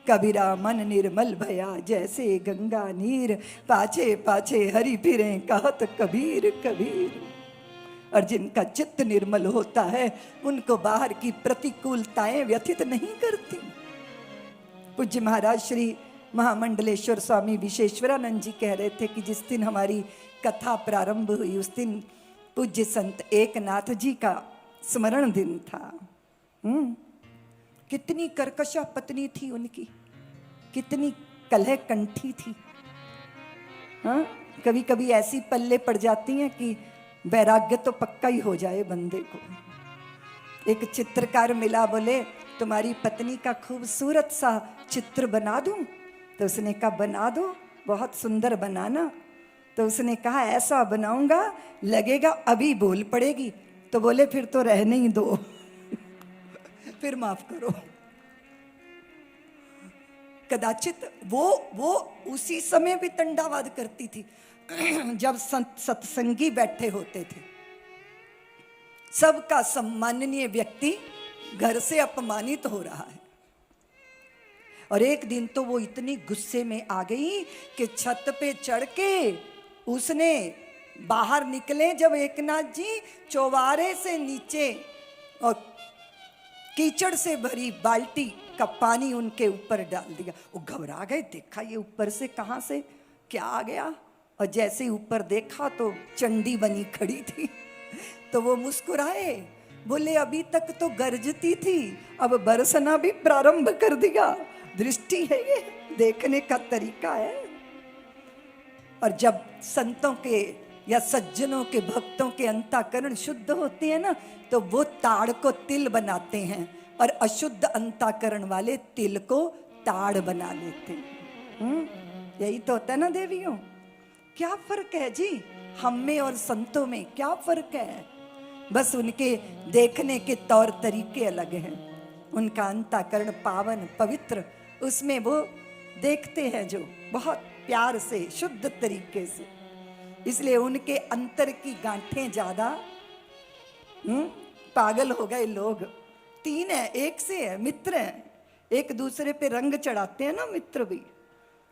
कबीरा मन निर्मल भया जैसे गंगा नीर, पाछे पाछे हरि फिरे कहत कबीर कबीर। और जिनका चित्त निर्मल होता है उनको बाहर की प्रतिकूलताएं व्यथित नहीं करती। पूज्य महाराज श्री महामंडलेश्वर स्वामी विशेश्वरानंद जी कह रहे थे कि जिस दिन हमारी कथा प्रारंभ हुई उस दिन पूज्य संत एकनाथ जी का स्मरण दिन था। कितनी कर्कशा पत्नी थी उनकी, कितनी कलह कंठी थी। हाँ, कभी कभी ऐसी पल्ले पड़ जाती हैं कि वैराग्य तो पक्का ही हो जाए बंदे को। एक चित्रकार मिला, बोले तुम्हारी पत्नी का खूबसूरत सा चित्र बना दूं? तो उसने कहा बना दो, बहुत सुंदर बनाना। तो उसने कहा ऐसा बनाऊंगा लगेगा अभी बोल पड़ेगी। तो बोले फिर तो रहने ही दो फिर माफ करो। कदाचित वो उसी समय भी तंडावाद करती थी जब सत्संगी बैठे होते थे। सबका सम्माननीय व्यक्ति घर से अपमानित हो रहा है। और एक दिन तो वो इतनी गुस्से में आ गई कि छत पे चढ़ के उसने बाहर निकले जब एकनाथ जी चौबारे से नीचे और कीचड़ से भरी बाल्टी का पानी उनके ऊपर डाल दिया। वो घबरा गए, देखा ये ऊपर से कहां से क्या आ गया। और जैसे ऊपर देखा तो चंडी बनी खड़ी थी। तो वो मुस्कुराए, बोले अभी तक तो गरजती थी अब बरसना भी प्रारंभ कर दिया। दृष्टि है ये, देखने का तरीका है। और जब संतों के या सज्जनों के भक्तों के अंतःकरण शुद्ध होते हैं ना, तो वो ताड़ को तिल बनाते हैं और अशुद्ध अंतःकरण वाले तिल को ताड़ बना लेते हैं। यही तो होता है ना देवियों। क्या फर्क है जी हम में और संतों में, क्या फर्क है? बस उनके देखने के तौर तरीके अलग हैं। उनका अंतःकरण पावन पवित्र, उसमें वो देखते हैं जो बहुत प्यार से शुद्ध तरीके से। इसलिए उनके अंतर की गांठें ज्यादा। पागल हो गए लोग। तीन है, एक से है, मित्र हैं, एक दूसरे पे रंग चढ़ाते हैं ना मित्र भी।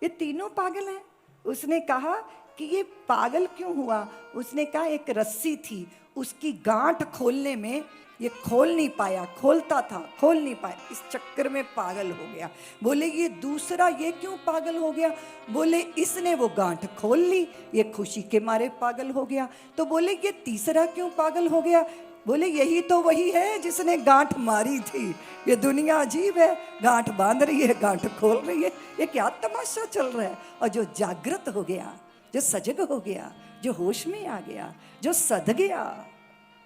ये तीनों पागल हैं। उसने कहा कि ये पागल क्यों हुआ? उसने कहा एक रस्सी थी, उसकी गांठ खोलने में ये खोल नहीं पाया, खोलता था खोल नहीं पाया, इस चक्कर में पागल हो गया। बोले ये दूसरा ये क्यों पागल हो गया? बोले इसने वो गांठ खोल ली, ये खुशी के मारे पागल हो गया। तो बोले ये तीसरा क्यों पागल हो गया? बोले यही तो वही है जिसने गांठ मारी थी। ये दुनिया अजीब है, गांठ बांध रही है, गांठ खोल रही है, ये क्या तमाशा चल रहा है। और जो जागृत हो गया, जो सजग हो गया, जो होश में आ गया, जो सध गया,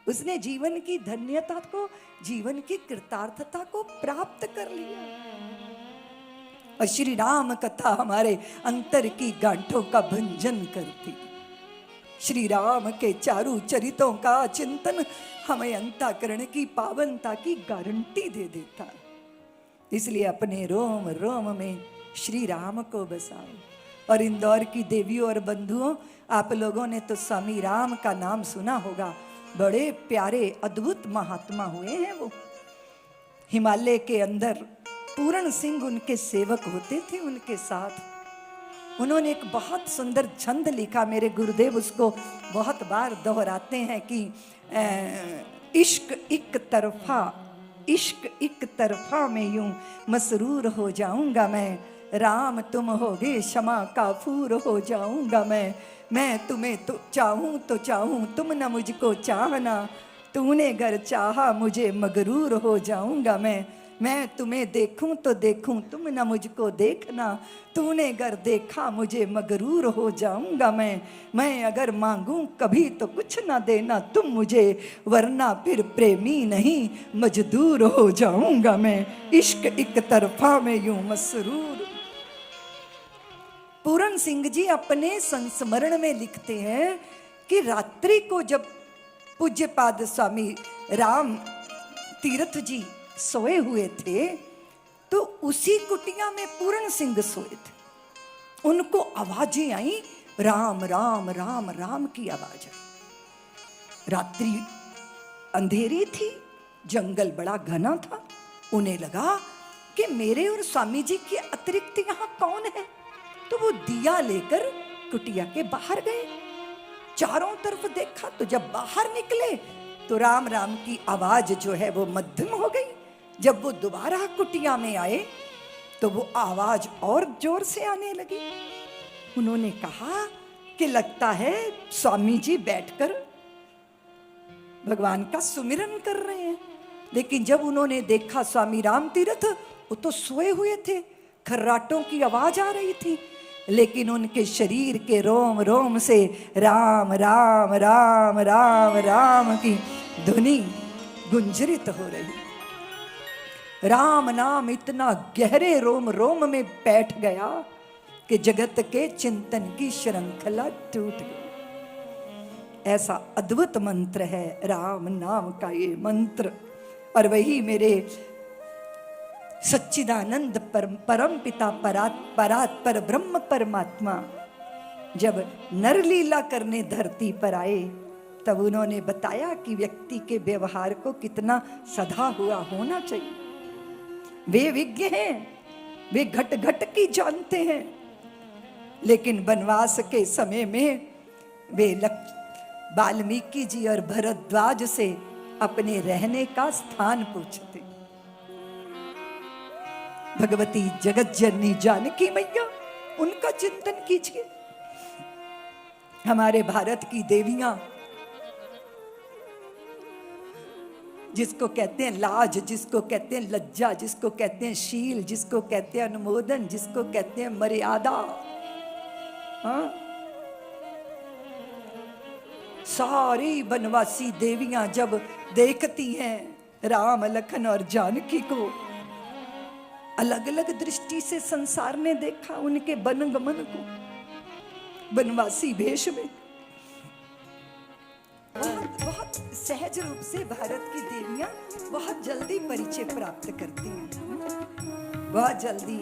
उसने जीवन की धन्यता को, जीवन की कृतार्थता को प्राप्त कर लिया। और श्री राम कथा हमारे अंतर की गांठों का भंजन करती। श्री राम के चारों चरितों का चिंतन हमें अंतःकरण की पावनता की गारंटी दे देता। इसलिए अपने रोम रोम में श्री राम को बसाओ। और इंदौर की देवियों और बंधुओं, आप लोगों ने तो स्वामी राम का नाम सुना होगा। बड़े प्यारे अद्भुत महात्मा हुए हैं वो। हिमालय के अंदर पूर्ण सिंह उनके सेवक होते थे, उनके साथ उन्होंने एक बहुत सुंदर छंद लिखा। मेरे गुरुदेव उसको बहुत बार दोहराते हैं कि इश्क एक तरफा, इश्क एक तरफा में यूं मसरूर हो जाऊंगा मैं, राम तुम होगे क्षमा काफूर हो जाऊंगा मैं तुम्हें तो चाहूं तुम न मुझको चाहना, तूने घर चाहा मुझे मगरूर हो जाऊंगा मैं तुम्हें देखूं तो देखूं तुम न मुझको देखना, तूने घर देखा मुझे मगरूर हो जाऊंगा मैं अगर मांगूं कभी तो कुछ ना देना तुम मुझे, वरना फिर प्रेमी नहीं मजदूर हो जाऊंगा मैं, इश्क एक तरफा में यूं मसरूर। पूरण सिंह जी अपने संस्मरण में लिखते हैं कि रात्रि को जब पूज्यपाद स्वामी राम तीर्थ जी सोए हुए थे तो उसी कुटिया में पूरण सिंह सोए थे। उनको आवाजें आई, राम राम राम राम की आवाज आई। रात्रि अंधेरी थी, जंगल बड़ा घना था। उन्हें लगा कि मेरे और स्वामी जी के अतिरिक्त यहाँ कौन है। तो वो दिया लेकर कुटिया के बाहर गए, चारों तरफ देखा, तो जब बाहर निकले तो राम राम की आवाज जो है वो मध्यम हो गई। जब वो दोबारा कुटिया में आए तो वो आवाज और जोर से आने लगी। उन्होंने कहा कि लगता है स्वामी जी बैठकर भगवान का सुमिरन कर रहे हैं। लेकिन जब उन्होंने देखा स्वामी राम तीर्थ, वो तो सोए हुए थे, खर्राटों की आवाज आ रही थी, लेकिन उनके शरीर के रोम रोम से राम राम राम राम राम की ध्वनि गुंजरित हो रही। राम नाम इतना गहरे रोम रोम में बैठ गया कि जगत के चिंतन की श्रृंखला टूट गई। ऐसा अद्भुत मंत्र है राम नाम का ये मंत्र। और वही मेरे सच्चिदानंद परम पिता परात्पर ब्रह्म परमात्मा जब नरलीला करने धरती पर आए, तब उन्होंने बताया कि व्यक्ति के व्यवहार को कितना सधा हुआ होना चाहिए। वे विज्ञ हैं, वे घट घट की जानते हैं, लेकिन वनवास के समय में वे वाल्मीकि जी और भरद्वाज से अपने रहने का स्थान पूछते। भगवती जगत जननी जानकी मैया, उनका चिंतन कीजिए। हमारे भारत की देवियां, जिसको कहते हैं लाज, जिसको कहते हैं लज्जा, जिसको कहते हैं शील, जिसको कहते हैं अनुमोदन, जिसको कहते हैं मर्यादा, हाँ? सारी बनवासी देवियां जब देखती हैं राम लखन और जानकी को, अलग अलग दृष्टि से संसार ने देखा उनके वनगमन को, बनवासी वेश में। बहुत सहज रूप से भारत की देवियां बहुत जल्दी परिचय प्राप्त करती हैं, बहुत जल्दी।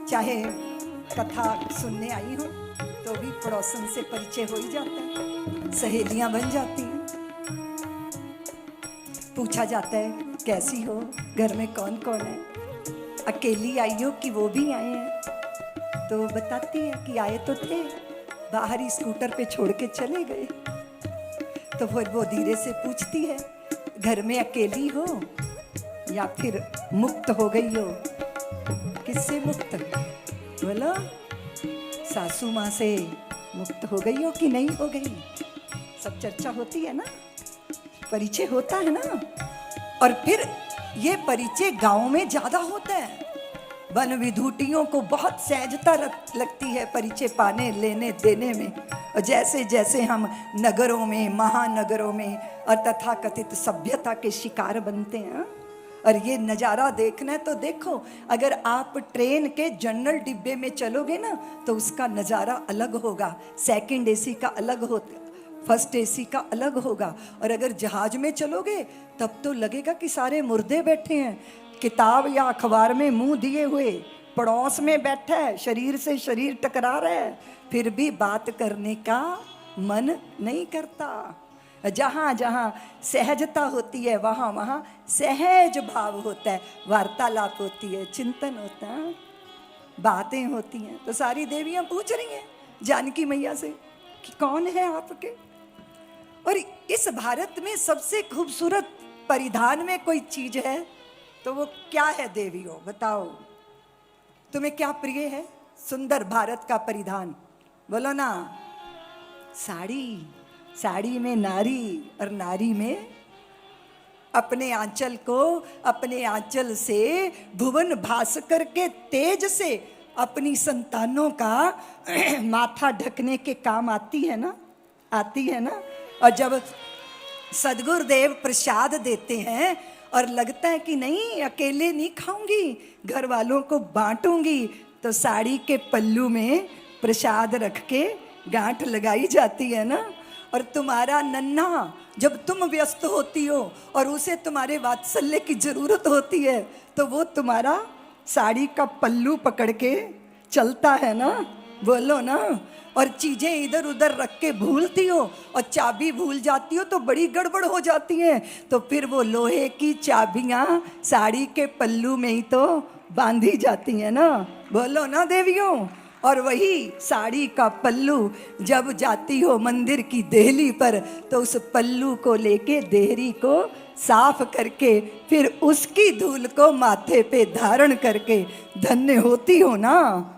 चाहे कथा सुनने आई हो तो भी पड़ोसन से परिचय हो ही जाता है, सहेलियां बन जाती हैं। पूछा जाता है कैसी हो, घर में कौन कौन है, अकेली आई हो कि वो भी आए हैं, तो बताती है कि आए तो थे, बाहर ही स्कूटर पे छोड़ के चले गए। तो फिर वो धीरे से पूछती है घर में अकेली हो या फिर मुक्त हो गई हो। किससे मुक्त? बोलो, सासू माँ से मुक्त हो गई हो कि नहीं हो गई? सब चर्चा होती है ना, परिचय होता है ना। और फिर ये परिचय गांव में ज्यादा होता है। वन विधूटियों को बहुत सहजता लगती है परिचय पाने लेने देने में। और जैसे जैसे हम नगरों में, महानगरों में और तथाकथित सभ्यता के शिकार बनते हैं, और ये नज़ारा देखना है तो देखो, अगर आप ट्रेन के जनरल डिब्बे में चलोगे ना तो उसका नज़ारा अलग होगा, सेकंड एसी का अलग होता, फर्स्ट एसी का अलग होगा। और अगर जहाज में चलोगे तब तो लगेगा कि सारे मुर्दे बैठे हैं, किताब या अखबार में मुंह दिए हुए, पड़ोस में बैठा है, शरीर से शरीर टकरा रहा है, फिर भी बात करने का मन नहीं करता। जहाँ जहाँ सहजता होती है वहाँ वहाँ सहज भाव होता है, वार्तालाप होती है, चिंतन होता है, बातें होती हैं। तो सारी देवियाँ पूछ रही हैं जानकी मैया से कि कौन है आपके। और इस भारत में सबसे खूबसूरत परिधान में कोई चीज है तो वो क्या है देवियों, बताओ तुम्हें क्या प्रिय है? सुंदर भारत का परिधान बोलो ना। साड़ी, साड़ी में नारी और नारी में अपने आंचल को, अपने आंचल से भुवन भास्कर के तेज से अपनी संतानों का माथा ढकने के काम आती है ना, आती है ना। और जब सदगुरुदेव प्रसाद देते हैं और लगता है कि नहीं अकेले नहीं खाऊंगी, घर वालों को बांटूंगी, तो साड़ी के पल्लू में प्रसाद रख के गांठ लगाई जाती है ना। और तुम्हारा नन्हा जब तुम व्यस्त होती हो और उसे तुम्हारे वात्सल्य की जरूरत होती है तो वो तुम्हारा साड़ी का पल्लू पकड़ के चलता है ना, बोलो ना। और चीजें इधर उधर रख के भूलती हो और चाबी भूल जाती हो तो बड़ी गड़बड़ हो जाती है, तो फिर वो लोहे की चाबियां साड़ी के पल्लू में ही तो बांधी जाती हैं ना, बोलो ना देवियों। और वही साड़ी का पल्लू जब जाती हो मंदिर की देहली पर, तो उस पल्लू को लेके देहरी को साफ करके फिर उसकी धूल को माथे पे धारण करके धन्य होती हो ना,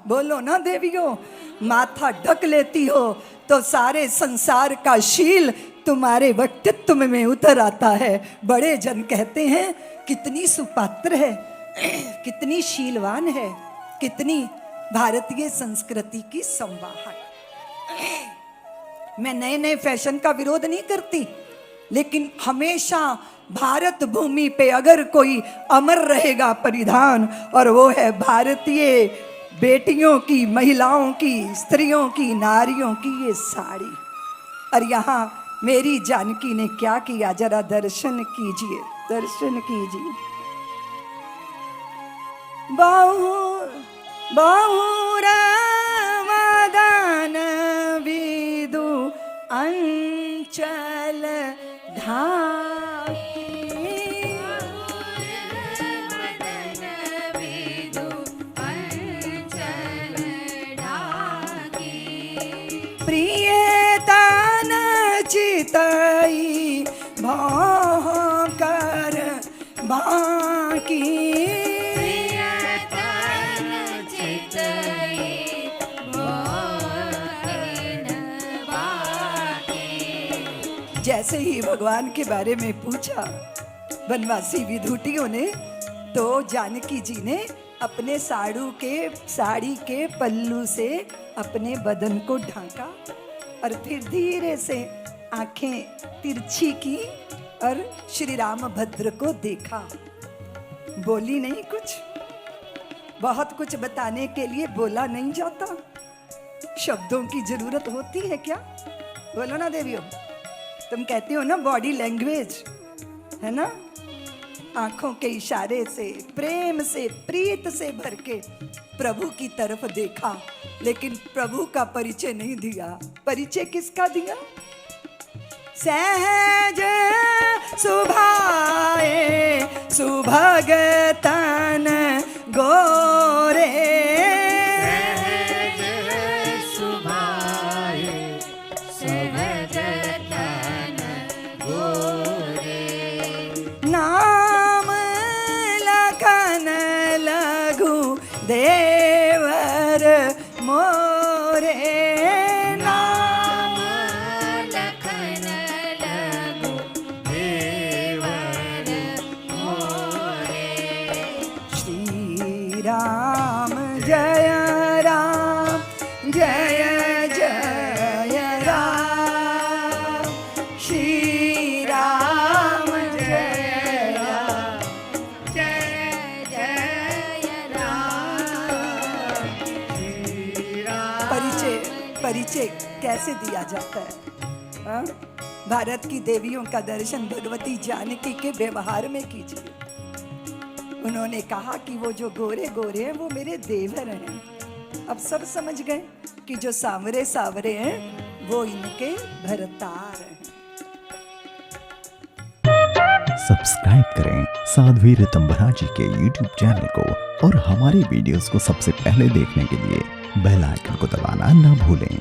बोलो ना देवियों। माथा ढक लेती हो तो सारे संसार का शील तुम्हारे व्यक्तित्व में उतर आता है। बड़े जन कहते हैं कितनी सुपात्र है, कितनी शीलवान है, कितनी भारतीय संस्कृति की संवाहक। मैं नए नए फैशन का विरोध नहीं करती, लेकिन हमेशा भारत भूमि पे अगर कोई अमर रहेगा परिधान, और वो है भारतीय बेटियों की, महिलाओं की, स्त्रियों की, नारियों की ये साड़ी। और यहाँ मेरी जानकी ने क्या किया, जरा दर्शन कीजिए, दर्शन कीजिए। बहुरा मदन विदु अंचल ढाकी, प्रियतन चितई भौंकर बाकी, जैसे ही भगवान के बारे में पूछा वनवासी विधुटियों ने, तो जानकी जी ने अपने साड़ी के पल्लू से अपने बदन को ढांका और फिर धीरे से आंखें तिरछी की और श्री रामभद्र को देखा। बोली नहीं कुछ, बहुत कुछ बताने के लिए बोला नहीं जाता, शब्दों की जरूरत होती है क्या? बोलो ना देवियों, तुम कहती हो ना बॉडी लैंग्वेज है ना, आंखों के इशारे से, प्रेम से, प्रीत से भर के प्रभु की तरफ देखा, लेकिन प्रभु का परिचय नहीं दिया। परिचय किसका दिया? सहज सुभाए सुभगतन गोरे, देवर मोरे, नाम लखन लगु देवर मोरे। श्री राम जय राम, जय जय राम, श्री राम जय राम, जय जय राम। परिचय कैसे दिया जाता है? हाँ? भारत की देवियों का दर्शन भगवती जानकी के व्यवहार में कीजिए। उन्होंने कहा कि वो जो गोरे गोरे हैं वो मेरे देवर हैं। अब सब समझ गए कि जो सांवरे सांवरे हैं वो इनके भरतार हैं। सब्सक्राइब करें साध्वी ऋतंभरा जी के YouTube चैनल को और हमारी वीडियोस को सबसे पहले देखने के लिए बेल आइकन को दबाना ना भूलें।